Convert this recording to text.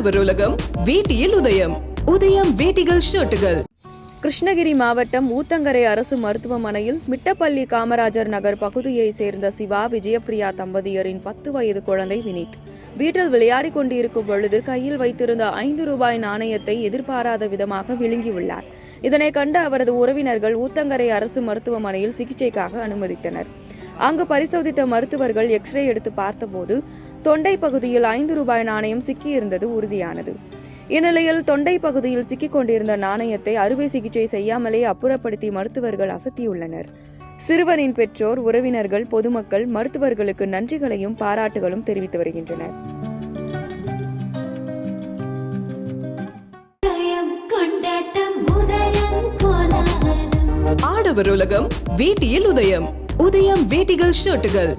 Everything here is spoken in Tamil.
ஆடவர் உலகம் வேட்டியில் உதயம். உதயம் வேட்டிகள் ஷர்ட்டுகள். கிருஷ்ணகிரி மாவட்டம் ஊத்தங்கரை அரசு மருத்துவமனையில் மிட்டப்பள்ளி காமராஜர் நகர் பகுதியை சேர்ந்த சிவா விஜயபிரியா தம்பதியரின் 10 வயது குழந்தை வினித் வீட்டில் விளையாடிக் கொண்டிருக்கும் பொழுது கையில் வைத்திருந்த 5 ரூபாய் நாணயத்தை எதிர்பாராத விதமாக விழுங்கியுள்ளார். இதனை கண்ட அவரது உறவினர்கள் ஊத்தங்கரை அரசு மருத்துவமனையில் சிகிச்சைக்காக அனுமதித்தனர். அங்கு பரிசோதித்த மருத்துவர்கள் எக்ஸ்ரே எடுத்து பார்த்தபோது தொண்டை பகுதியில் 5 ரூபாய் நாணயம் சிக்கியிருந்தது உறுதியானது. இந்நிலையில் தொண்டை பகுதியில் சிக்கிக் கொண்டிருந்த நாணயத்தை அறுவை சிகிச்சை செய்யாமலே அப்புறப்படுத்தி மருத்துவர்கள் அசத்தியுள்ளனர். சிறுவனின் பெற்றோர், உறவினர்கள், பொதுமக்கள் மருத்துவர்களுக்கு நன்றிகளையும் பாராட்டுகளும் தெரிவித்து வருகின்றனர். ஆடவர் உலகம் வேட்டியில் உதயம். உதயம் வேட்டிகள் ஷர்ட்டுகள்.